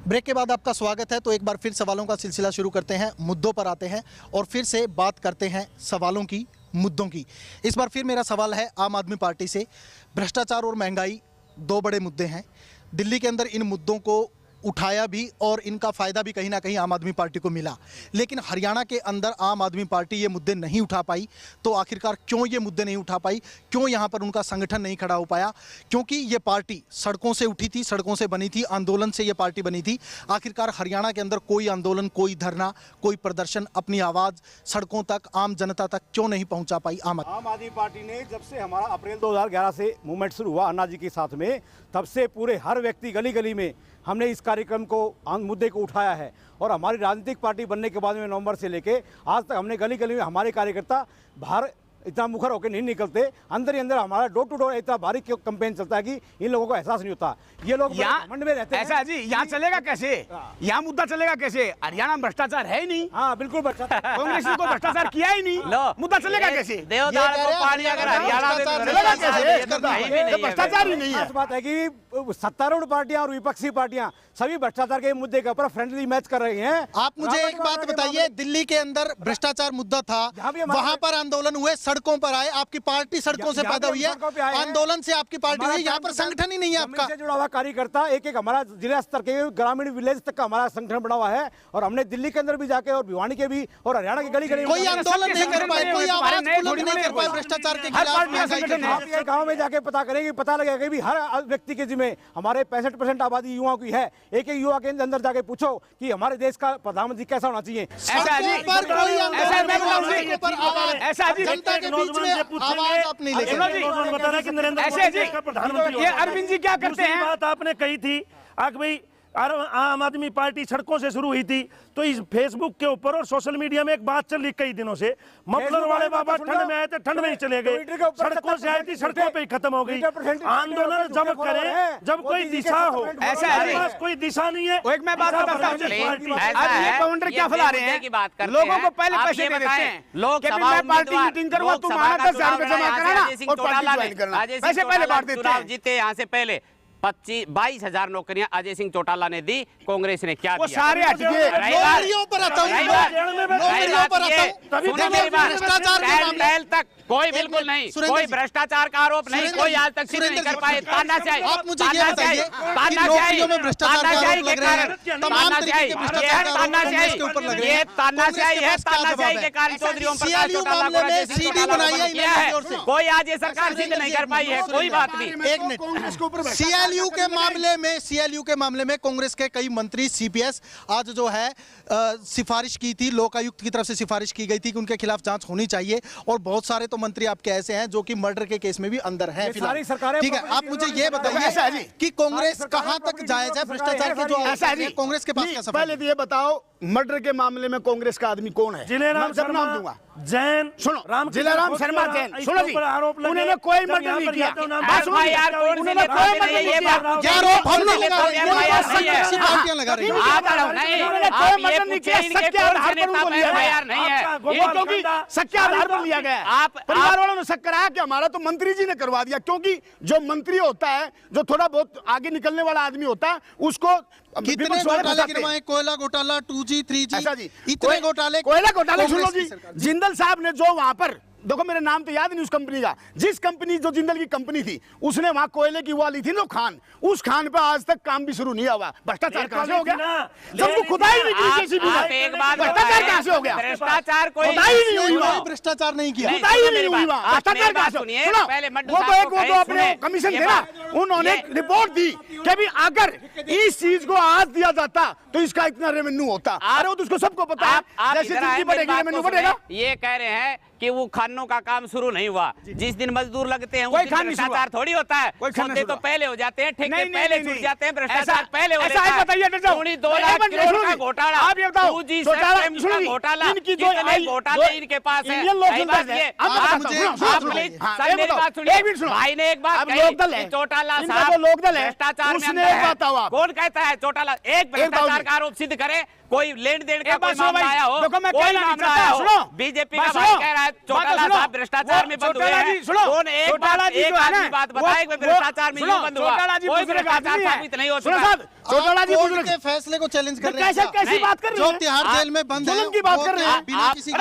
Break के बाद आपका स्वागत है। तो एक बार फिर सवालों का सिलसिला शुरू करते हैं, मुद्दों पर आते हैं और फिर से बात करते हैं सवालों की, मुद्दों की। इस बार फिर मेरा सवाल है आम आदमी पार्टी से। भ्रष्टाचार और महंगाई दो बड़े मुद्दे हैं। दिल्ली के अंदर इन मुद्दों को उठाया भी और इनका फ़ायदा भी कहीं ना कहीं आम आदमी पार्टी को मिला, लेकिन हरियाणा के अंदर आम आदमी पार्टी ये मुद्दे नहीं उठा पाई। तो आखिरकार क्यों ये मुद्दे नहीं उठा पाई, क्यों यहाँ पर उनका संगठन नहीं खड़ा हो पाया? क्योंकि ये पार्टी सड़कों से उठी थी, सड़कों से बनी थी, आंदोलन से ये पार्टी बनी थी। आखिरकार हरियाणा के अंदर कोई आंदोलन, कोई धरना, कोई प्रदर्शन, अपनी आवाज़ सड़कों तक, आम जनता तक क्यों नहीं पहुँचा पाई आम आदमी पार्टी ने? जब से हमारा अप्रैल 2011 से मूवमेंट शुरू हुआ अन्ना जी के साथ में, तब से पूरे हर व्यक्ति गली गली में हमने इस कार्यक्रम को, मुद्दे को उठाया है। और हमारी राजनीतिक पार्टी बनने के बाद में नवंबर से लेके आज तक हमने गली गली में, हमारे कार्यकर्ता बाहर इतना मुखर होकर नहीं निकलते, अंदर ही अंदर हमारा डोर टू डोर इतना भारी कैंपेन चलता है कि इन लोगों को एहसास नहीं होता। ये लोग घमंड में रहते हैं। ऐसा जी, यहाँ चलेगा कैसे? यहाँ मुद्दा चलेगा कैसे? हरियाणा में भ्रष्टाचार है ही नहीं। हाँ बिल्कुल, कांग्रेस ने को भ्रष्टाचार किया ही नहीं, मुद्दा चलेगा कैसे? देवदार को पानी अगर हरियाणा में चलेगा कैसे? भ्रष्टाचार ही नहीं है। बात है कि सत्तारूढ़ पार्टियां और विपक्षी पार्टियां सभी भ्रष्टाचार के मुद्दे के ऊपर फ्रेंडली मैच कर रही हैं। आप मुझे एक बात बताइए, दिल्ली के अंदर भ्रष्टाचार मुद्दा था, वहां पर आंदोलन हुए, सड़कों पर आए, आपकी पार्टी सड़कों से पैदा हुई है, आंदोलन से आपकी पार्टी हुई, यहाँ पर संगठन ही नहीं है आपका। से जुड़ा हुआ कार्यकर्ता एक एक हमारा जिला स्तर के, ग्रामीण विलेज तक का हमारा संगठन बना हुआ है। और हमने दिल्ली के अंदर भी जाके और भिवानी के भी और हरियाणा की गली गली कोई आंदोलन नहीं कर पाए, कोई आवाज बुलंद नहीं कर पाए भ्रष्टाचार के खिलाफ। गाँव में जाके पता करेंगे, पता लगेगा कि हर व्यक्ति के जिम्मे, हमारे 65% आबादी युवाओं की है। एक एक युवा के अंदर जाके पूछो कि हमारे देश का प्रधानमंत्री कैसा होना चाहिए। जनता के बीच में आवाज आप नहीं लेके। ऐसे जी, ये अरविंद जी क्या करते हैं? बात आपने कही थी कि भाई आम आदमी पार्टी सड़कों से शुरू हुई थी, तो इस फेसबुक के ऊपर और सोशल मीडिया में एक बात चल रही कई दिनों से, मफलर वाले बाबा ठंड में आए थे, ठंड में ही चले गए, सड़कों से आई थी, सड़कों पे ही खत्म हो गई। आंदोलन जब करें, जब कोई दिशा हो, ऐसा कोई दिशा नहीं है। एक मैं बात बताता हूँ, ये काउंटर क्या फैला रहे हैं? लोगों को पहले पैसे दे देते हैं, लोग पार्टी मीटिंग करो, तुम्हारा 10,000 रुपये जमा कराना और पार्टी ज्वाइन करना, पैसे पहले बांट देते हैं। जीते यहाँ से पहले 22,000 नौकरियां अजय सिंह चौटाला ने दी, कांग्रेस ने क्या वो दिया? सारे नौकरियों पर आता हूं, नौकरियों पर आता हूं। पहल तक कोई बिल्कुल नहीं, कोई भ्रष्टाचार का आरोप नहीं, कोई आज तक सिद्ध नहीं कर पाए। तानाशाही, आप मुझे ये बताइए कि नौकरियों में भ्रष्टाचार का आरोप लग रहा है, तमाम तरीके के भ्रष्टाचार का आरोप कांग्रेस के ऊपर लग रहे हैं। ये तानाशाही है, तानाशाही के कारण चौधरी ओम प्रकाश चौटाला को अजय सिंह चौटाला को किया है। कोई आज ये सरकार सिद्ध नहीं कर पाई है, कोई बात नहीं। एक मिनट, सीएलयू के मामले में कांग्रेस के कई मंत्री, सीपीएस आज जो है सिफारिश की थी, लोकायुक्त की तरफ से सिफारिश की गई थी कि उनके खिलाफ जांच होनी चाहिए। और बहुत सारे तो मंत्री आपके ऐसे हैं जो कि मर्डर के केस में भी अंदर हैं फिलहाल। ठीक है, आप मुझे ये बताइए कि कांग्रेस कहां तक जायज है भ्रष्टाचार की जो कांग्रेस के पास क्या सफाई? पहले तो ये बताओ, मर्डर के मामले में कांग्रेस का आदमी कौन है? जिलेराम शर्मा दूंगा। जैन, सुनो, जिलेराम शर्मा जैन, सुनो जी, उन्होंने कोई मर्डर नहीं किया। यार उन्होंने कोई मर्डर नहीं किया। यार हम लोग पार्टियां लगा रही हैं। आप ये पूछिए इनके कौन से नेता पे एफआईआर नहीं है? ये क्योंकि शक के आधार पर लिया गया है। आप परिवार वालों ने शक कराया कि हमारा तो मंत्री जी ने करवा दिया, क्योंकि जो मंत्री होता है, जो थोड़ा बहुत आगे निकलने वाला आदमी होता है, उसको कितने घोटाले गिरवाए? कोयला घोटाला, 2G 3G, इतने घोटाले। कोयला घोटाले सुन लो जी, जिंदल साहब ने जो वहां पर, देखो मेरे नाम तो याद नहीं उस कंपनी का, जिस कंपनी, जो जिंदल की कंपनी थी, उसने वहां कोयले की वो ली थी ना खान, उस खान पे आज तक काम भी शुरू नहीं हुआ। भ्रष्टाचार कहां से हो गया? जब वो खुदाई नहीं की जेसीबी में, एक बात भ्रष्टाचार कहां से हो गया? भ्रष्टाचार कोई खुदाई नहीं हुई, भ्रष्टाचार नहीं किया, खुदाई नहीं हुई, भ्रष्टाचार कहां से? वो तो अपने कमीशन थे ना, उन्होंने रिपोर्ट दी कि भी अगर इस चीज को आज दिया जाता तो इसका इतना रेवेन्यू होता। अरे वो तो उसको सबको पता है, जैसे जिंदगी बढ़ेगी रेवेन्यू बढ़ेगा। ये कह रहे हैं कि वो खानों का काम शुरू नहीं हुआ। जिस दिन मजदूर लगते हैं उस दिन भ्रष्टाचार थोड़ी होता है। सौदे तो पहले हो जाते हैं, ठेके पहले छूट जाते हैं, भ्रष्टाचार पहले हो जाता है। 2 लाख करोड़ का घोटाला, 2G का घोटाला, कितने घोटाले इनके पास है। भाई ने एक बात कही, चौटाला साहब भ्रष्टाचार में अंदर है। कौन कहता है चौटाला? एक भ्रष्टाचार का आरोप सिद्ध करे, कोई लेन देन का कोई मामला आया हो, कोई मामला आया हो, बीजेपी का भाई कह रहा है चौटाला साहब भ्रष्टाचार में बंद हुए हैं। कौन एक आदमी बात बताए भ्रष्टाचार में यूं बंद हुआ? कोई भ्रष्टाचार साबित नहीं हो चुका। चौटाला जी कोर्ट के फैसले को चैलेंज कर रहे हैं। कैसी बात कर रहे जो हैं? तिहाड़ जेल में बंद है जुल्म की बात कर रहे हैं। बिना किसी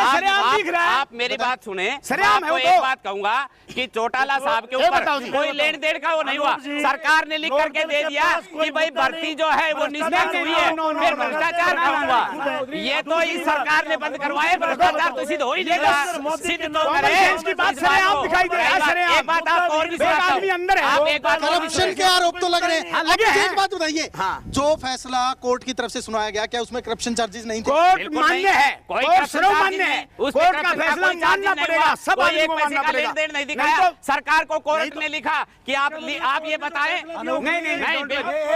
आप मेरी बात सुने, सरेआम है आपको वो एक तो। बात कहूंगा कि चौटाला साहब के ये ऊपर बताओ जी। कोई लेन देन का वो नहीं हुआ, सरकार ने लिख करके दे दिया कि भाई भर्ती जो है वो निष्पक्ष हुई है, फिर भ्रष्टाचार का हुआ। ये तो इस सरकार ने बंद करवाए, भ्रष्टाचार तो सिद्ध हो ही जाएगा, सिद्ध तो करे। इसकी बात सरेआम दिखाई दे रहा है, सरेआम। एक बात आप और भी सुनाता आदमी अंदर है। हूं, आप एक बात और भी करप्शन के आरोप तो लग रहे हैं। हाँ, लगे हैं। एक बात बताइए, हाँ। जो फैसला कोर्ट की तरफ से सुनाया गया, क्या उसमें करप्शन चार्जेस नहीं थे? कोर्ट बिल्कुल मान्य नहीं। है, कोई कोर्ट करप्शन सर्वमान्य चार्ज है, नहीं। उस कोर्ट पे का करप्शन फैसला कोई चार्ज मानना नहीं पड़ेगा, हुआ। सब कोई आदमी एक को पैसे मानना का पड़ेगा। लेन देन नहीं नहीं दिखाया, तो- सरकार को कोर्ट ने लिखा कि आप ये बताएं। नहीं,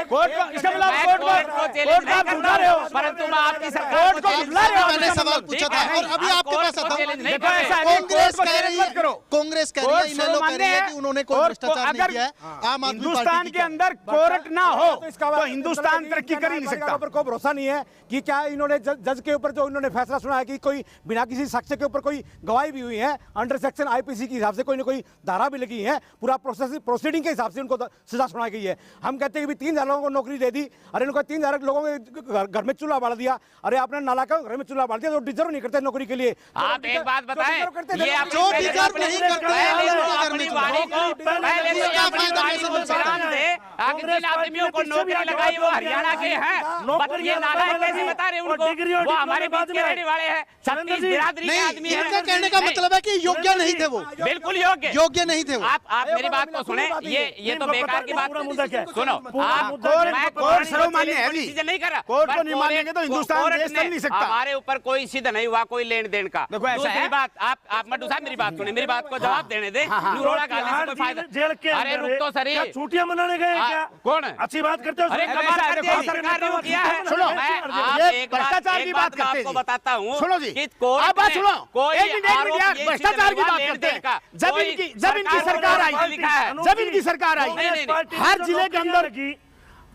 कोर्ट को इसका मतलब मैं कोर्ट कोर्ट को चैलेंज नहीं बुला रहे हो, करता, परंतु मैं आपकी सरकार कोर्ट को चैलेंज बुला रहे हो। मैंने सवाल पूछा था और अभी आप आपके कोर्ट पास को आता चैलेंज नहीं देखो, कर ऐसा रहे। है, कांग्रेस कोर्ट को कह चैलेंज रही मत है, करो। कांग्रेस कह रही है, इन लोग कह रही है कि उन्होंने कोई भ्रष्टाचार नहीं किया है। आम आदमी पार्टी हिंदुस्तान की के क्या? अंदर कोर्ट ना हो इसका तो हिंदुस्तान तरक्की कर ही नहीं सकता। पर कोई भरोसा नहीं है कि क्या इन्होंने जज के ऊपर जो इन्होंने फैसला सुना है कि कोई बिना किसी साक्ष्य के ऊपर कोई गवाही भी हुई है, अंडर सेक्शन आईपीसी के हिसाब से कोई ना कोई धारा भी लगी है, पूरा प्रोसीडिंग के हिसाब से उनको सजा सुनाई गई है। हम कहते हैं कि 3,000 लोगों को नौकरी दे दी, अरे इनको 3,000 लोगों के घर में चूल्हा बाल दिया, अरे आपने नाला का घर में चूल्हा बाल दिया, जो डिजर्व नहीं करते नौकरी के लिए। आप एक बात बताएं, ये आप जो डिजर्व नहीं करते हैं, पहले तो उनके घर में अपनी चूल्हा। वाणी को पहले तो इसका अपनी फायदा वाणी कैसे को मिल सकता है? बयान दे। आगे जिन आदमियों को नौकरी लगाई वो हरियाणा के हैं, ये नालायक कैसे बता रहे उनको, वो हमारे बीच के रहने वाले हैं, 36 बिरादरी के आदमी नहीं, हैं। इनका कहने का मतलब है कि योग्य नहीं थे वो, बिल्कुल योग्य नहीं थे वो। आप मेरी बात को सुने, ये तो बेकार की बात। मुद्दा क्या है? सुनो, आप कोर्ट सर्वमान्य है जी। चीजें नहीं कर रहा, कोर्ट को पर नहीं मानेंगे तो हिंदुस्तान कोर्ट देश ने चल नहीं सकता। हमारे ऊपर कोई सिद्ध नहीं हुआ, कोई लेन देन का। देखो, ऐसा दूसरी है। बात, आप मड्डू साहब मेरी बात सुने, मेरी बात को जवाब देने दे। निरोड़ा गाली से कोई फायदा। जेल के अरे रुक तो सही, क्या छुट्टियां मनाने गए हैं क्या? कौन है? अच्छी बात करते हो। अरे कमाल करती है सरकार ने वो किया है। सुनो, मैं ये एक भ्रष्टाचार की बात करते आपको हैं। बताता हूँ। सुनो जी, कि कोर्ट आप बात ने सुनो, कोई एक मिनट आरोप यार, ये भ्रष्टाचार की सिद्ध बात नहीं हुआ, करते हैं। लेन देन का। जब कोई इनकी सरकार आई, लिखा है। जब इनकी सरकार आई, नहीं, हर जिले के अंदर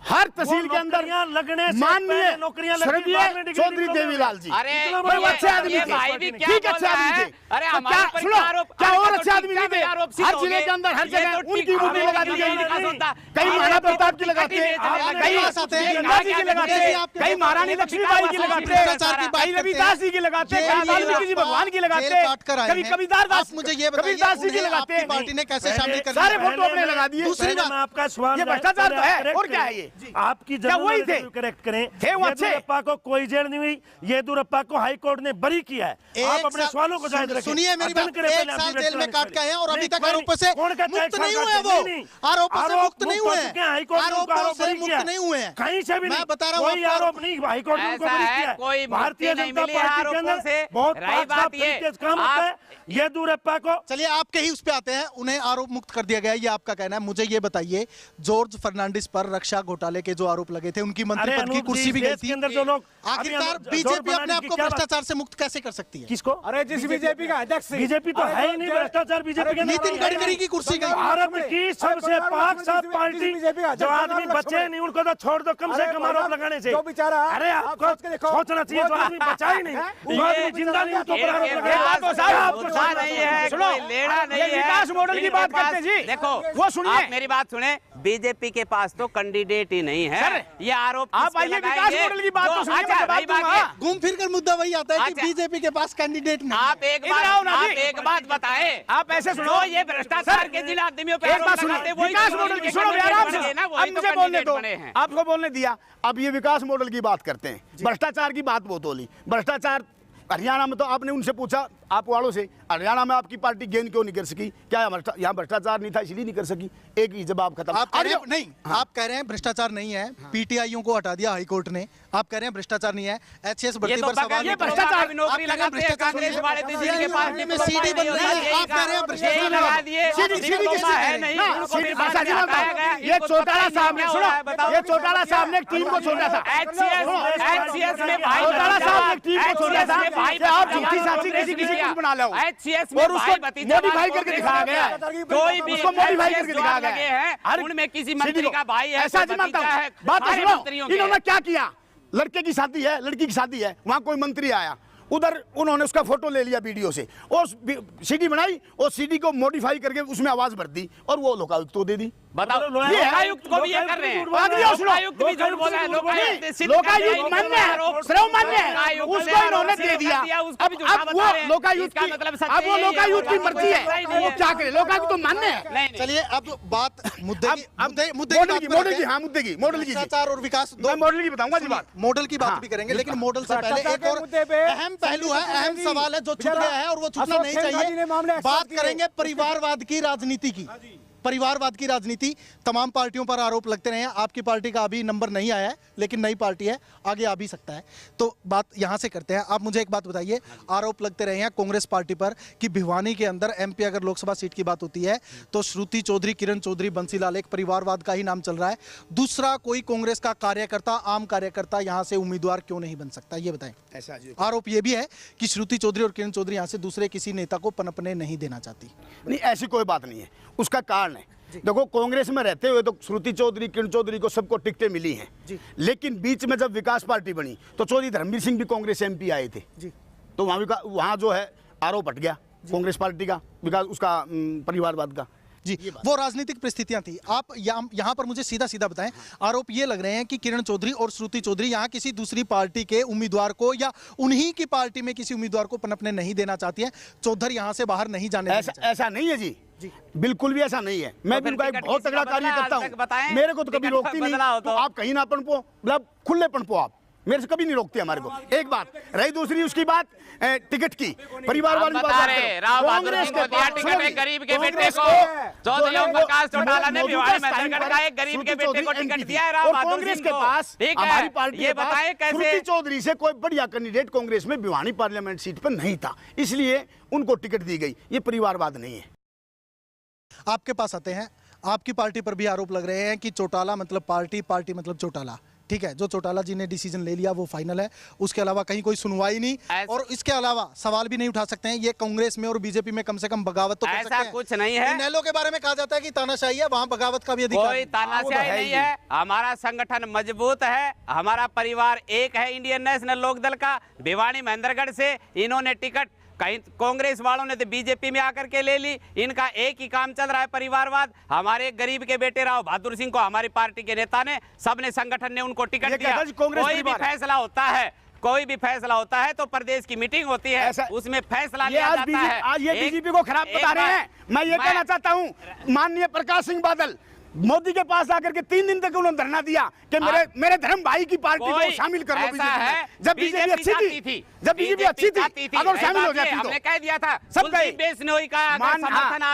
हर तहसील के अंदर लगने से माननीय पहले नौकरियां लगती, स्वर्गीय बाद में डिग्री चौधरी देवीलाल जी अरे बड़े अच्छे आदमी ये थे, भाई भी क्या ठीक बोल अच्छे रहा आदमी है? थे। अरे और हमारे क्या ऊपर सुनो, क्या आरोप, क्या अरे और तो अच्छे आदमी नहीं टीका में आरोप थे? सिद्ध हर हो जिले गए। के अंदर हर ये जगह तो उनकी टीका मूर्ति में लगा दी ये गई, विकास होता। कई ये महाराणा तो प्रताप की टीका लगाते, नहीं बेचने लगे। कई पास आते हैं, गंगा जी की लगाते, आपके कई महारानी लक्ष्मीबाई की लगाते, भ्रष्टाचार की बात कई करते रविदास हैं। जी की लगाते, जेल कई वाल्मीकि जी भगवान की लगाते, जेल काट कर आए कभी हैं। कबीरदास दास, आप मुझे ये बताइए, कबीरदास जी की उन्हें लगाते आपकी पार्टी ने कैसे शामिल कर सारे लिया? फोटो अपने लगा दिए। दूसरी बात, मैं आपका सवाल ये भ्रष्टाचार तो है, और क्या है ये? आपकी क्या वही थे? करेक्ट करें, थे वो अच्छे? येदियुरप्पा को कोई जेल नहीं हुई, येदियुरप्पा को हाई कोर्ट ने बरी किया है। आप अपने सवालों को जायज रखें। सुनिए मेरी बात, अटल करे एक पहले साल आपकी जेल में काट के आए हैं और अभी नहीं, तक कोई आरोपों से कौन कहता है मुक्त एक साल नहीं काट हुए के? वो, नहीं, आरोपों से मुक्त नहीं हुए हो चुके हैं, हाई कोर्ट ने उनको आरोपों आरोप से बरी मुक्त किया है। नहीं हुए हैं। कहीं से भी मैं नहीं, बता रहा हूँ कोई आपको, आरोप नहीं, हाई कोर्ट ने उनको ऐसा बरी है, किया है। कोई भारतीय मुक्ति नहीं जनता मिली है पार्टी के आरोपों अंदर से। बहुत रही साफ बात ये, तरीके से काम होता है। येदियुरप्पा को चलिए आपके ही उस पे आते हैं, उन्हें आरोप मुक्त कर दिया गया, ये आपका कहना है। मुझे ये बताइए, जॉर्ज फर्नांडिस पर रक्षा घोटाले के जो आरोप लगे थे, उनकी मंत्री पद की कुर्सी भी गई थी। अंदर जो लोग आखिरकार बीजेपी अपने आप को भ्रष्टाचार से मुक्त कैसे कर सकती है? किसको? अरे जिस बीजेपी का अध्यक्ष बीजेपी तो है ही नहीं, भ्रष्टाचार बीजेपी के अंदर नितिन गडकरी की कुर्सी गई। भारत की सबसे पाक साफ पार्टी जो आदमी बचे नहीं उनको तो छोड़ दो, कम से कम आरोप लगाने से। जो बेचारा, अरे आप आपको सोच के देखो, सोचना चाहिए, जो आदमी बचा ही नहीं, वो आदमी जिंदा नहीं, उसको ऊपर आरोप लगाया। मुद्दा नहीं है, कोई लेना नहीं है। विकास मॉडल की बात करते हैं जी। देखो, वो सुनिए, आप मेरी बात सुने, बीजेपी के पास तो कैंडिडेट ही नहीं है। ये आरोप आप किस पे आइए विकास लगाएंगे? मॉडल की बात तो जो- सुनिए, अच्छा, मैं भाई जवाब बात ये, दूंगा। घूम फिर कर मुद्दा वही आता है कि अच्छा। बीजेपी के पास कैंडिडेट नहीं आप एक इधर आओ ना जी। बात बताए, आप ऐसे सुनो, जो ये भ्रष्टाचार के जिन आदमियों पे एक आरोप बात सुनो, लगाते हैं, वही विकास तो मॉडल की उनके सुनो candidate आराम से, बने ना, अब वही तो मुझे बोलने candidate दो, बने हैं। आपको बोलने दिया। अब ये विकास मॉडल की बात करते हैं, भ्रष्टाचार की बात बहुत बोली। भ्रष्टाचार हरियाणा में तो आपने उनसे पूछा, आप वालों से, हरियाणा में आपकी पार्टी गेन क्यों नहीं कर सकी? क्या यहाँ भ्रष्टाचार नहीं था इसलिए नहीं कर सकी? एक ही जवाब खत्म। आप कह रहे हैं, नहीं, हाँ। आप कह रहे हैं भ्रष्टाचार नहीं है, पीटीआईओ को हटा दिया हाई कोर्ट ने। आप कह रहे हैं भ्रष्टाचार नहीं है, एचसीएस ये भर्ती तो पर सवाल ये नहीं करो। भ्रष्टाचार भी आप नौकरी कह रहे हैं लगाते हैं, भ्रष्टाचार कांग्रेस नहीं वाले है। तो जिनके पास में सीडी बन रही है, आप कह रहे हैं भ्रष्टाचार लगा दिए, डिप्लोमा है नहीं, उनको फिर बाद में हटाया गया। ये चौटाला साहब ने, सुनो, बताओ। ये चौटाला साहब ने एक टीम को छोड़ा था। HCS में भाई चौटाला साहब ने एक टीम को छोड़ा था HCS में भाई कि आप भतीजा झूठी साची वाला किसी कांग्रेस कुछ बना लो, HCS में और उसको भाई भतीजा modify वाला करके कांग्रेस दिखाया गया है। कोई भी उसको modify HCS करके जो दिखाया लगे गया है। हैं, उनमें किसी मंत्री का भाई है, ऐसा कोई नहीं मानता भतीजा है, हूं। बात तो सारे सुनो, मंत्रियों के इन्होंने क्या किया? लड़के की शादी है, लड़की की शादी है, वहां कोई मंत्री आया, उधर उन्होंने उसका फोटो ले लिया वीडियो से और सीडी बनाई और सीडी को मॉडिफाई करके उसमें आवाज भर दी और वो लोकायुक्त को दे दी। बताओ, लोकायुक्त को भी ये कर रहे हैं, लोकायुक्त भी झूठ बोल रहा है, लोकायुक्त मान्य है, श्रेय मान्य है, उसको इन्होंने दे दिया। अब वो लोकायुक्त की, अब वो लोकायुक्त की मर्जी है, वो क्या करे, लोकायुक्त तो मान्य है। चलिए अब बात मुद्दे की, मॉडल की भ्रष्टाचार और विकास, मैं मॉडल की बताऊंगा जी बात, मॉडल की बात भी करेंगे, लेकिन मॉडल से पहले एक और अहम पहलू है, अहम सवाल है जो छूट गया है और वो छूटना नहीं चाहिए। बात करेंगे परिवारवाद की राजनीति की। परिवारवाद की राजनीति, तमाम पार्टियों पर आरोप लगते रहे हैं। आपकी पार्टी का अभी नंबर नहीं आया है, लेकिन नई पार्टी है, आगे आ भी सकता है। तो बात यहां से करते हैं। आप मुझे एक बात बताइए, आरोप लगते रहे हैं कांग्रेस पार्टी पर कि भिवानी के अंदर एमपी अगर लोकसभा सीट की बात होती है तो श्रुति चौधरी, किरण चौधरी, बंसीलाल, एक परिवारवाद का ही नाम चल रहा है। दूसरा कोई कांग्रेस का कार्यकर्ता, आम कार्यकर्ता यहां से उम्मीदवार क्यों नहीं बन सकता, ये बताएं। ऐसा आरोप ये भी है कि श्रुति चौधरी और किरण चौधरी यहां से दूसरे किसी नेता को पनपने नहीं देना चाहती। नहीं, ऐसी कोई बात नहीं है, उसका कारण है, देखो कांग्रेस में रहते हुए तो श्रुति चौधरी, किरण चौधरी को सबको टिकटें मिली हैं, लेकिन बीच में जब विकास पार्टी बनी तो चौधरी धर्मवीर सिंह भी कांग्रेस एमपी आए थे, तो वहां जो है आरोप हट गया कांग्रेस पार्टी का, विकास उसका परिवारवाद का। जी, वो राजनीतिक परिस्थितियां थी। आप यहाँ पर मुझे सीधा सीधा बताएं, आरोप ये लग रहे हैं कि किरण चौधरी और श्रुति चौधरी यहाँ किसी दूसरी पार्टी के उम्मीदवार को या उन्हीं की पार्टी में किसी उम्मीदवार को पनपने नहीं देना चाहती है, चौधरी यहाँ से बाहर नहीं जाने ऐसा नहीं है जी, बिल्कुल भी ऐसा नहीं है। मैं भी उनका एक बहुत तगड़ा कार्य करता हूँ, मेरे को तो कभी रोकती नहीं, तो आप कहीं ना पनपो, मतलब खुले पनपो, आप मेरे से कभी नहीं रोकते हमारे को। एक बात रही, दूसरी उसकी बात टिकट की, परिवार वाली बात, कांग्रेस को दिया टिकट है गरीब के बेटे को, चौधरी ओम प्रकाश चौटाला ने भिवानी महंदरगढ़ का एक गरीब के बेटे को टिकट दिया है राव बहादुर कांग्रेस के पास, हमारी पार्टी ये बताएं कैसे श्रुति चौधरी से कोई बढ़िया कैंडिडेट कांग्रेस में भिवानी पार्लियामेंट सीट पर नहीं था, इसलिए उनको टिकट दी गई। ये परिवारवाद नहीं है। आपके पास आते हैं, आपकी पार्टी पर भी आरोप लग रहे हैं कि चौटाला मतलब पार्टी, पार्टी मतलब चौटाला। ठीक है, जो चौटाला जी ने डिसीजन ले लिया वो फाइनल है, उसके अलावा कहीं कोई सुनवाई नहीं। और इसके अलावा सवाल भी नहीं उठा सकते हैं, ये कांग्रेस में और बीजेपी में कम से कम बगावत तो कर सकते हैं। ऐसा कुछ नहीं है। इनेलो के बारे में कहा जाता है कि तानाशाही है, वहां बगावत का भी अधिकार। कोई तानाशाही नहीं है, हमारा संगठन मजबूत है, हमारा परिवार एक है इंडियन नेशनल लोकदल का। भिवानी महंदरगढ़ से इन्होंने टिकट कहीं कांग्रेस वालों ने तो बीजेपी में आकर के ले ली, इनका एक ही काम चल रहा है परिवारवाद। हमारे गरीब के बेटे राव बहादुर सिंह को हमारी पार्टी के नेता ने, सबने संगठन ने उनको टिकट दिया। कोई भी फैसला होता है, कोई भी फैसला होता है तो प्रदेश की मीटिंग होती है, उसमें फैसला लिया जाता है। आज ये बीजेपी को खराब बता रहे हैं। मैं ये कहना चाहता हूँ, माननीय प्रकाश सिंह बादल मोदी के पास आकर के 3 दिन तक उन्होंने धरना दिया कि मेरे धर्म भाई की पार्टी को शामिल कर लो बीजेपी में। जब बीजेपी अच्छी थी, जब बीजेपी अच्छी थी, अगर शामिल हो जाती तो हमने कह दिया था सब गए।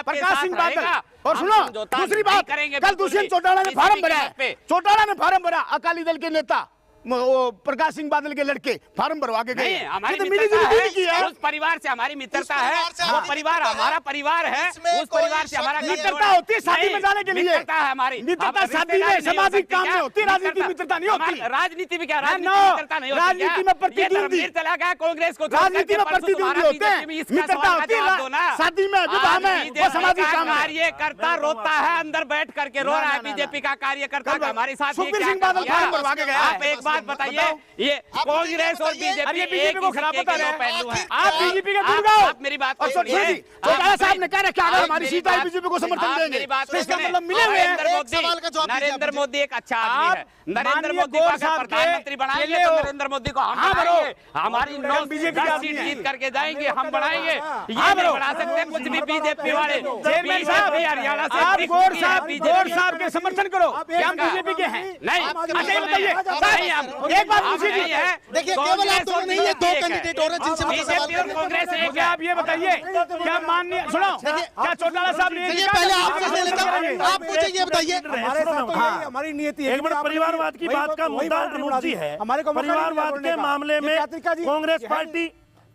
प्रकाश सिंह बादल, और सुनो दूसरी बात, कल दुष्यंत चौटाला ने फार्म भरा, चौटाला ने फार्म भरा, अकाली दल के नेता प्रकाश सिंह बादल के लड़के फार्म भरवा के गए। हमारी मित्रता है, उस परिवार से हमारी मित्रता है, वो परिवार हमारा परिवार है, उस परिवार से हमारा मित्रता होती है शादी में जाने के लिए, मित्रता है हमारी। मित्रता शादी में सामाजिक काम में होती है, राजनीति मित्रता नहीं होती। राजनीति में क्या मित्रता नहीं होती? राजनीति में प्रतिद्वंदी चला गया कांग्रेस को, राजनीति में प्रतिद्वंदी होते हैं, मित्रता होती है शादी में, विवाह में, वो सामाजिक काम है। कार्यकर्ता रोता है, अंदर बैठ करके रो रहा है बीजेपी का कार्यकर्ता हमारे साथ। सुखबीर सिंह बादल फार्म भरवा के गया। आप एक बताइए, ये कांग्रेस और बीजेपी को खराब बता रहे हैं। पहलू है। आप बीजेपी के दूर जाओ। आप मेरी बात सुनिए, चौटाला साहब ने कह रखा है हमारी सीट आई बीजेपी को समर्थन देंगे, मेरी बात तो इसका मतलब मिले हुए हैं। नरेंद्र मोदी एक अच्छा आदमी है, नरेंद्र मोदी को अगर प्रधानमंत्री बनाएंगे तो नरेंद्र मोदी को हम बनाएंगे, हमारी 9 सीट जीत करके जाएंगे, हम बनाएंगे। ये नहीं बना सकते कुछ भी बीजेपी वाले। हरियाणा से आप गौर साहब के समर्थन करो, हम बीजेपी के हैं नहीं। बताइए एक बात पूछिए, देखिए केवल आप दोनों नहीं है, 2 कैंडिडेट और हैं जिनसे बीजेपी और कांग्रेस एक है। आप ये बताइए, क्या माननीय सुनो, क्या चौटाला साहब ने पहले आपसे ले लेता हूं, आप मुझे ये बताइए। हमारी नियति एक बार परिवारवाद की बात का मुद्दा अनुज जी है। परिवारवाद के मामले में कांग्रेस पार्टी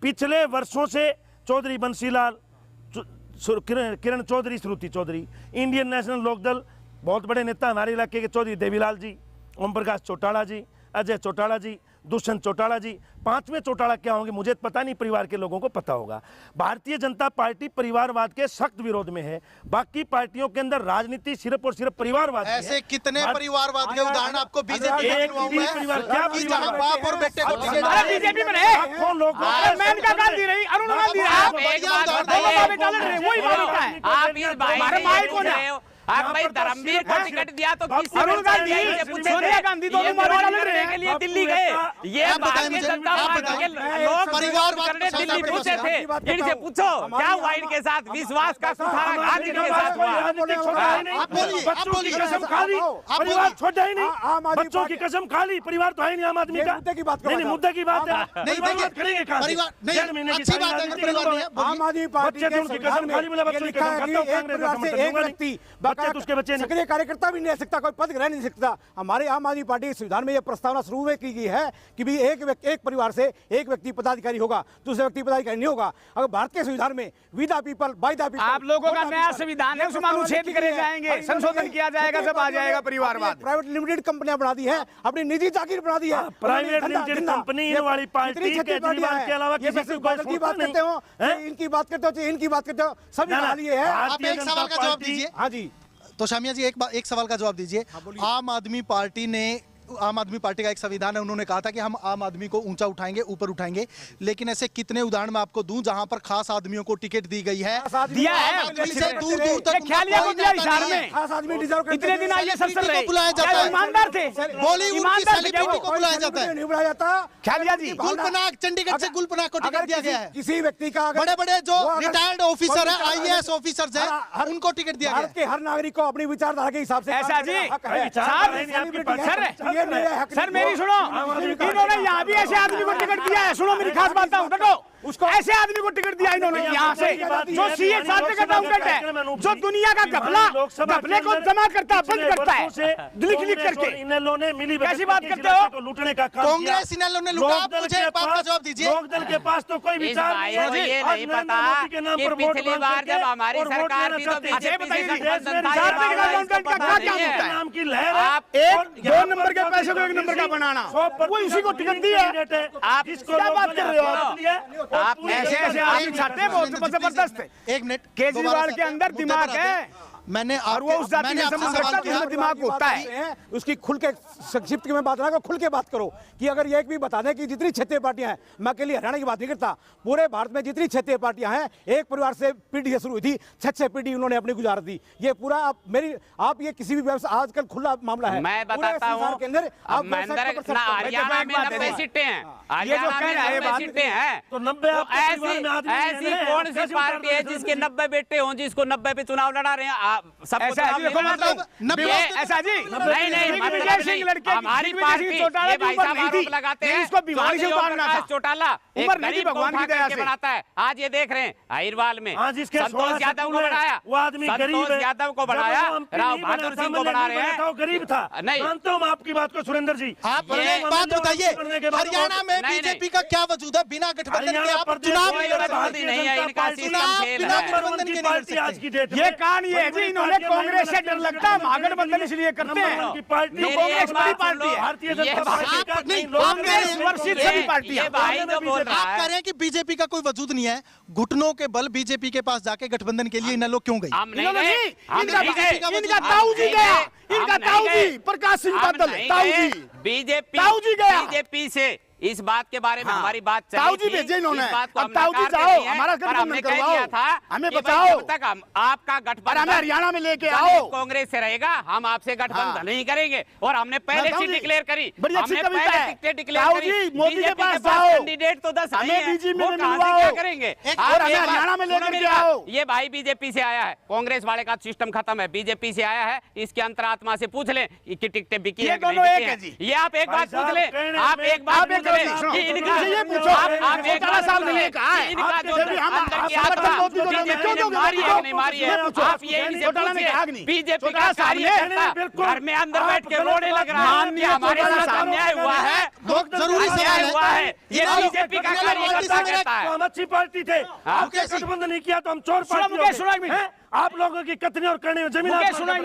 पिछले वर्षों से चौधरी बंसीलाल, किरण चौधरी, श्रुति चौधरी, इंडियन नेशनल लोकदल, बहुत बड़े नेता हमारे इलाके के चौधरी देवीलाल जी, ओम प्रकाश चौटाला जी, अजय चौटाला जी, दुष्यंत चौटाला जी, 5वें चौटाला क्या होंगे मुझे पता नहीं, परिवार के लोगों को पता होगा। भारतीय जनता पार्टी परिवारवाद के सख्त विरोध में है। बाकी पार्टियों के अंदर राजनीति सिर्फ और सिर्फ परिवारवाद है। ऐसे कितने परिवारवाद के उदाहरण आपको बीजेपी परिवार बाप और बेटे को बीजेपी में है, लोग मेनका गांधी रही, अरुण गांधी रही, आप भाई धर्मवीर को टिकट दिया तो किसी अरुण गांधी, सोनिया गांधी दोनों मारवाड़ा लड़ रहे हैं के लिए दिल्ली गए। ये भारतीय जनता पार्टी के लोग परिवार करने दिल्ली पहुंचे थे। इनसे पूछो क्या हुआ इनके साथ, विश्वास का कुठाराघात इनके साथ हुआ। बच्चों की कसम खा ली, परिवार छोटा ही नहीं, बच्चों की कसम खा ली, परिवार तो है नहीं आम आदमी का। मुद्दे की बात नहीं, मुद्दे की बात है, नहीं देखिए, करेंगे कहाँ से? परिवार नहीं, 1.5 महीने की अच्छी बात है अगर परिवार नहीं है, बोलिए। आम आदमी पार्टी बच्चे के तो उनकी कसम खा ली, बोला बच्चों की कसम खाता हूं, कांग्रेस का समर्थन एक दूंगा व्यक्ति नहीं। बच्चे तो उसके बच्चे नहीं। सक्रिय कार्यकर्ता भी नहीं रह सकता, कोई पद ग्रहण नहीं सकता। हमारे आम आदमी पार्टी के संविधान में यह प्रस्तावना शुरू में की गई है कि भी एक परिवार से एक व्यक्ति पदाधिकारी होगा, दूसरे व्यक्ति पदाधिकारी नहीं होगा। अगर भारत के संविधान में with the people by the people, आप लोगों का नया संविधान है, उसमें अनुच्छेद करे जाएंगे, संशोधन किया जाएगा, सब आ जाएगा परिवारवाद। प्राइवेट लिमिटेड कंपनियां बना दी है, अपनी निजी जागीर बना दी है। प्राइवेट लिमिटेड कंपनी वाली पार्टी केजरीवाल के अलावा किसी को बात करते हो, इनकी बात करते हो, इनकी बात करते हो, सभी हाल ये है। आप एक सवाल का जवाब दीजिए। हाँ जी, तो शामिया जी एक सवाल का जवाब दीजिए। आम आदमी पार्टी का एक संविधान है, उन्होंने कहा था कि हम आम आदमी को ऊंचा उठाएंगे, ऊपर उठाएंगे, लेकिन ऐसे कितने उदाहरण मैं आपको दूं जहां पर खास आदमियों को टिकट दी गई है, दिया है, आम आदमी से दूर दूर तक ख्यालिया को दिया हिसार में। खास आदमी डिजर्व करते इतने दिन आइए सब चल रहे, बुलाया जाता है, ईमानदार थे, बॉलीवुड की सेलिब्रिटी को बुलाया जाता है, नहीं बुलाया जाता। ख्यालिया जी, गुलपनाग, चंडीगढ़ से गुलपनाग को टिकट दिया गया है। किसी व्यक्ति का बड़े बड़े जो रिटायर्ड ऑफिसर है, IAS ऑफिसर्स हैं, उनको टिकट दिया भारत गया के हर नागरिक को अपनी विचारधारा के हिसाब से ऐसा जी, सर मेरी सुनो, का इन्होंने यहाँ भी ऐसे आदमी को टिकट दिया है। सुनो मेरी खास बात, देखो उसको ऐसे आदमी को टिकट दिया इन्होंने यहाँ से, जो CA चार्टर्ड अकाउंटेंट है, जो दुनिया का घपले को जमा करता है, बंद करता है, लिख करके। कैसी बात करते हो? लूटने का काम कांग्रेस इन्हें ने लूटा। आप मुझे एक बात का जवाब दीजिए। लोकदल के पास तो कोई विचार नहीं है। ये नहीं पता कि पिछली बार जब हमारी सरकार थी तो बीजेपी से गठबंधन था। अकाउंटेंट का क्या काम होता है? नाम की लहर है। आप एक 2 नंबर के पैसे को 1 नंबर का बनाना, वो इसी को टिकट दिया। आप क्या बात कर रहे हो आप? ऐसे ऐसे आदमी छाते हैं, बहुत जबरदस्त है। एक मिनट, केजरीवाल के अंदर दिमाग है, मैंने और वो उस जाति मैंने से आपसे संबंध सवाल रखता है, किया। उसमें दिमाग होता है। उसकी खुल के संक्षिप्त में बात ना, खुल के बात करो कि अगर ये एक भी बता दें कि जितनी क्षेत्रीय पार्टियां हैं, मैं अकेले हरियाणा की बात नहीं करता, पूरे भारत में जितनी क्षेत्रीय पार्टियां हैं, एक परिवार से पीढ़ी से शुरू हुई थी, 6 पीढ़ी उन्होंने अपनी गुजार दी। ये पूरा आप ये किसी भी व्यवसाय, आजकल खुला मामला है। मैं बताता हूँ, हरियाणा में 90 सीटें हैं, हरियाणा में 90 सीटें हैं, तो 90 ऐसी कौन सी पार्टी है जिसके 90 बेटे हों, जिसको 90 पे चुनाव लड़ा रहे हैं? सबको ऐसा जी नहीं, सिंह लड़के हमारी पार्टी ये भाई साहब आरोप लगाते हैं, इसको बीमारी से उतारना था। चौटाला उम्र नहीं थी, भगवान की दया से बनाता है। आज ये देख रहे हैं अहिरवाल में आज इसके संतोष यादव को बनाया, वो आदमी गरीब है, संतोष यादव को बनाया, राव बहादुर सिंह को बना रहे हैं। वो गरीब था, नहीं मानता हूँ आपकी बात को सुरेंद्र जी। आप मुझे एक बात बताइए, हरियाणा में बीजेपी का क्या वजूद है? बिना गठबंधन के आप चुनाव नहीं लड़ सकते। नहीं है, इनका सिस्टम फेल बिना है। गठबंधन के नहीं लड़ सकते। ये कहानी है जी, इन्होंने कांग्रेस से डर लगता है, महागठबंधन इसलिए करते हैं। पार्टी कांग्रेस बड़ी पार्टी है, भारतीय जनता पार्टी का नहीं, कांग्रेस वर्षित सभी पार्टियां। ये भाई तो बोल रहा आप है, कह रहे हैं कि बीजेपी का कोई वजूद नहीं है, घुटनों के बल बीजेपी के पास जाके गठबंधन के लिए इन लोग क्यों गए? हम नहीं इन्होंने गए, नहीं, हम इनका नहीं गए, इनका ताऊ जी गया, इनका हम नहीं ताऊ गए। जी प्रकाश सिंह हम बादल, नहीं ताऊ गए। जी बीजेपी से इस बात के बारे में हमारी बात चली ताऊ जी थी, भेजे इन्होंने। इस बात को अब हम ताऊ जी नकार जाओ, देते हैं, हमारा पर गठबंधन हमने कह करवाओ, दिया था हमें कि भाई बचाओ। जब तक हम आपका पर हमें गठबंधन हरियाणा में लेके कभी आओ। कांग्रेस से रहेगा, हम आपसे गठबंधन नहीं करेंगे। और हमने पहले ताऊ से जी, डिक्लेयर करी, बड़ी अच्छी हमने कविता पहले है। टिकटें डिक्लेयर ताऊ करी। जी, मोदी के बीजेपी पास जाओ, कैंडिडेट तो 10 नहीं हमें है, बीजेपी वो में कहां से मिलवाओ। क्या करेंगे? और हमें हरियाणा में लेकर के आओ। ये भाई बीजेपी से आया है, कांग्रेस वाले का सिस्टम खत्म है, बीजेपी से आया है, इसके अंतरात्मा से पूछ लें कि टिकटें बिकी है कि नहीं बिकी है। ये आप एक बात पूछ लें, आप एक बात पूछ लें कि इनका ये पूछो, आप एक बात साहब ने कहा है, इनका जो अंदर की आत्मा बीजेपी ने मारी है कि नहीं मारी है, आप ये इनसे पूछिए। बीजेपी का कार्यकर्ता घर में अंदर बैठ के रोने लग रहा है कि हमारे साथ अन्याय हुआ है, जरूरी सवाल हुआ है। ये बीजेपी का कार्यकर्ता कहता है। हम अच्छी पार्टी थे, आपके गठबंधन नहीं किया तो हम चोर पार्टी हैं। आप लोगों की कतनी और करने में जमीन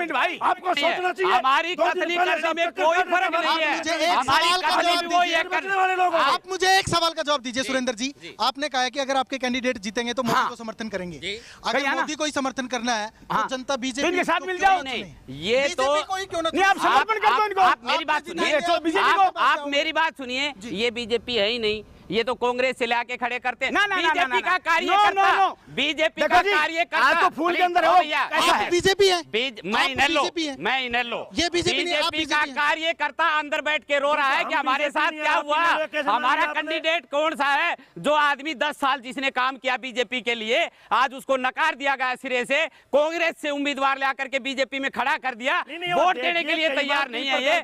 भाई आपको सोचना चाहिए। हमारी कतनी करने में कोई फर्क नहीं है, हमारी कतनी भी वही है करने वाले लोग। आप मुझे एक सवाल का जवाब दीजिए सुरेंद्र जी। आपने कहा है कि अगर आपके कैंडिडेट जीतेंगे तो मोदी को समर्थन करेंगे। अगर मोदी को ही समर्थन करना है तो जनता बीजेपी के साथ मिल जाओ। नहीं, ये तो नहीं, आप समर्पण कर दो इनको। आप मेरी बात सुनिए, आप मेरी बात सुनिए, ये बीजेपी है ही नहीं, ये तो कांग्रेस से लाके खड़े करते हैं। ना, ना, ना, ना, बीजेपी ना, का कार्यकर्ता, बीजेपी का कार्यकर्ता आज तो फूल के अंदर है वो, कैसा है? बीजेपी है, मैं इनेलो ये बीजेपी नहीं, आप बीजेपी का बीजेपी हैं। कार्यकर्ता अंदर बैठ के रो रहा है कि हमारे साथ क्या हुआ। हमारा कैंडिडेट कौन सा है? जो आदमी 10 साल जिसने काम किया बीजेपी के लिए, आज उसको नकार दिया गया सिरे से। कांग्रेस से उम्मीदवार लाकर के बीजेपी में खड़ा कर दिया, वोट देने के लिए तैयार नहीं है ये।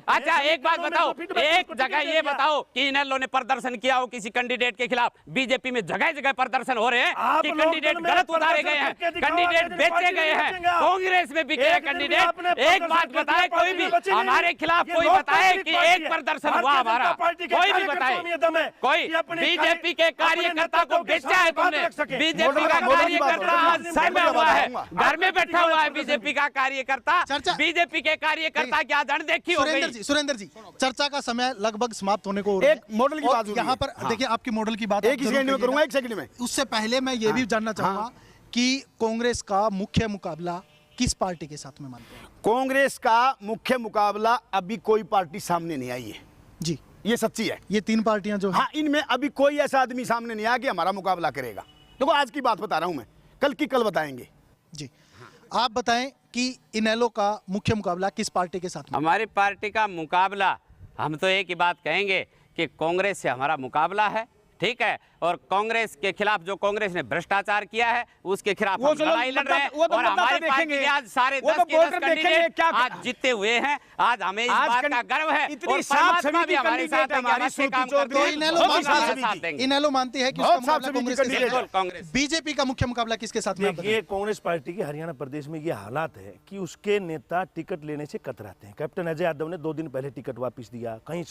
अच्छा एक बात बताओ, एक जगह ये बताओ कि इनेलो ने प्रदर्शन किया हो किसी कैंडिडेट के खिलाफ? बीजेपी में जगह जगह प्रदर्शन हो रहे हैं कि कैंडिडेट गलत उतारे गए हैं, कैंडिडेट बेचे गए हैं, कांग्रेस में बिके हैं कैंडिडेट। एक बात बताए कोई भी हमारे खिलाफ, कोई बताए कि एक प्रदर्शन हुआ हमारा, कोई भी बताए। कोई बीजेपी के कार्यकर्ता को बेचा है तुमने? बीजेपी का कार्यकर्ता आज सर में हुआ है, घर में बैठा हुआ है बीजेपी का कार्यकर्ता। बीजेपी के कार्यकर्ता की आज अनदेखी हो गई। सुरेंद्र जी, चर्चा का समय लगभग समाप्त होने को हो रहा है। एक मॉडल की बात यहाँ पर देखिए, आपकी मॉडल की बात एक ही सेकंड में करूंगा, एक सेकंड में। उससे पहले मैं ये भी जानना चाहूंगा कि कांग्रेस का मुख्य मुकाबला किस पार्टी के साथ में मानते हैं? कांग्रेस का मुख्य मुकाबला अभी कोई पार्टी सामने नहीं आई है जी, ये सच्ची है। ये 3 पार्टियां जो हैं। हाँ, इनमें अभी कोई ऐसा आदमी सामने नहीं आया कि हमारा मुकाबला करेगा। देखो आज की बात बता रहा हूं मैं, कल की कल बताएंगे जी। आप बताएं कि इनेलो का मुख्य मुकाबला किस पार्टी के साथ में? हमारी पार्टी का मुकाबला, हम तो एक ही बात कहेंगे कि कांग्रेस से हमारा मुकाबला है, ठीक है। और कांग्रेस के खिलाफ जो कांग्रेस ने भ्रष्टाचार किया है उसके खिलाफ हम लड़ाई लड़ रहे हैं। और हमारी पार्टी के आज सारे 10 के 10 कैंडिडेट आज जीते हुए हैं। आज हमें इस बात का गर्व है और परमात्मा भी हमारे साथ है कि हम अच्छे काम करते हैं। इनेलो मानती है कि उसका मुकाबला कांग्रेस के साथ। कांग्रेस बीजेपी का मुख्य मुकाबला किसके साथ में? देखिए, कांग्रेस पार्टी के हरियाणा प्रदेश में ये हालात है कि उसके नेता टिकट लेने से कतराते हैं। कैप्टन अजय यादव ने 2 दिन पहले टिकट वापस दिया, कहीं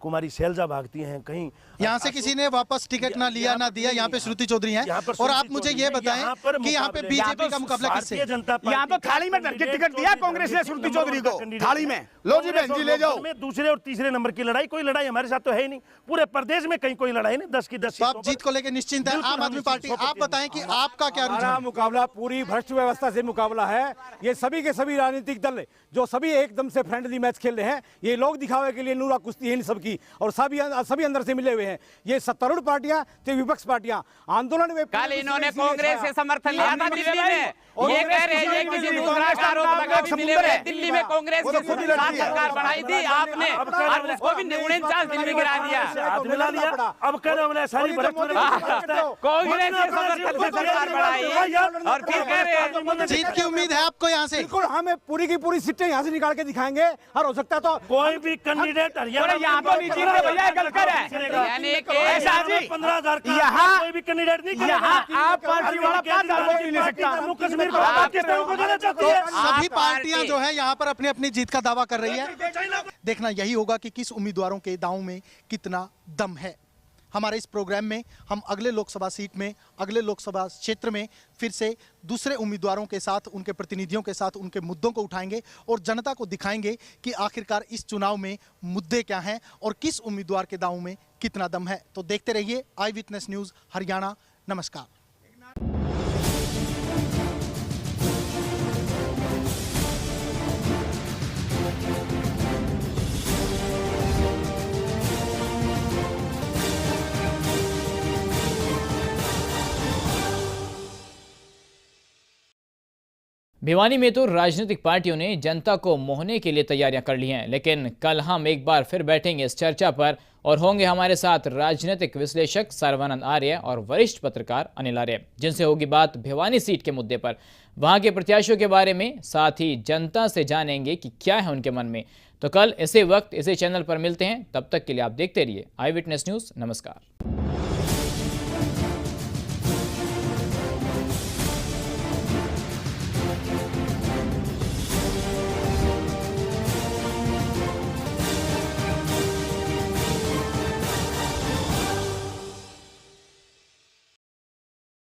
कुमारी शैलजा भागती हैं, कहीं यहाँ से किसी ने वापस टिकट ना लिया ना दिया। यहाँ पे श्रुति चौधरी हैं। और आप मुझे ये बताएं कि यहाँ पे बीजेपी का मुकाबला किससे? यहाँ तो थाली में धर के टिकट दिया कांग्रेस ने श्रुति चौधरी को, थाली में। लो जी बहन जी ले जाओ। दूसरे और तीसरे नंबर की लड़ाई, कोई लड़ाई हमारे साथ तो है ही नहीं। पूरे प्रदेश में कहीं कोई लड़ाई नहीं। 10 की 10 आप जीत को लेकर निश्चिंत है? आम आदमी पार्टी, आप बताएं कि आपका क्या रुझान? हमारा मुकाबला पूरी भ्रष्ट व्यवस्था से मुकाबला है। ये सभी के सभी राजनीतिक दल जो सभी एकदम से फ्रेंडली मैच खेल रहे हैं, ये लोग दिखावे के लिए नूरा कुश्ती है इन सबकी, और सभी अंदर से मिले हुए हैं। ये सत्तारूढ़ पार्टियां तो विपक्ष पार्टियां आंदोलन में कल इन्होंने कांग्रेस से समर्थन लिया था दिल्ली में। ये कह रहे हैं किसी दूसरा आरोप लगा के मिले हुए। दिल्ली में कांग्रेस की सरकार बढ़ाई थी आपने, और उसको भी 49 दिन में गिरा दिया। अब कह रहे सारी कांग्रेस के समर्थन से सरकार बढ़ाई और फिर कह रहे हैं जीत की उम्मीद है आपको? यहाँ से बिल्कुल हमें पूरी की पूरी सीटें यहाँ से निकाल के दिखाएंगे। और हो सकता तो कोई भी कैंडिडेट हरियाणा यहाँ तो नहीं जीत रहे भैया, गलत है। यानी कि ऐसा जी 15,000 का यहाँ कोई भी कैंडिडेट नहीं यहाँ आप पार्टी वाला 5,000 वोट नहीं ले सकता। जम्मू कश्मीर को पाकिस्तान को देना चाहती है। सभी पार्टियां जो है यहाँ पर अपनी अपनी जीत का दावा कर रही है। देखना यही होगा कि किस उम्मीदवारों के दांव में कितना दम है। हमारे इस प्रोग्राम में हम अगले लोकसभा सीट में, अगले लोकसभा क्षेत्र में फिर से दूसरे उम्मीदवारों के साथ, उनके प्रतिनिधियों के साथ उनके मुद्दों को उठाएंगे और जनता को दिखाएंगे कि आखिरकार इस चुनाव में मुद्दे क्या हैं और किस उम्मीदवार के दांव में कितना दम है। तो देखते रहिए आई विटनेस न्यूज़ हरियाणा। नमस्कार। भिवानी में तो राजनीतिक पार्टियों ने जनता को मोहने के लिए तैयारियां कर ली हैं, लेकिन कल हम एक बार फिर बैठेंगे इस चर्चा पर और होंगे हमारे साथ राजनीतिक विश्लेषक सर्वानंद आर्य और वरिष्ठ पत्रकार अनिल आर्य, जिनसे होगी बात भिवानी सीट के मुद्दे पर, वहां के प्रत्याशियों के बारे में, साथ ही जनता से जानेंगे कि क्या है उनके मन में। तो कल इसी वक्त इसी चैनल पर मिलते हैं। तब तक के लिए आप देखते रहिए आई विटनेस न्यूज़। नमस्कार।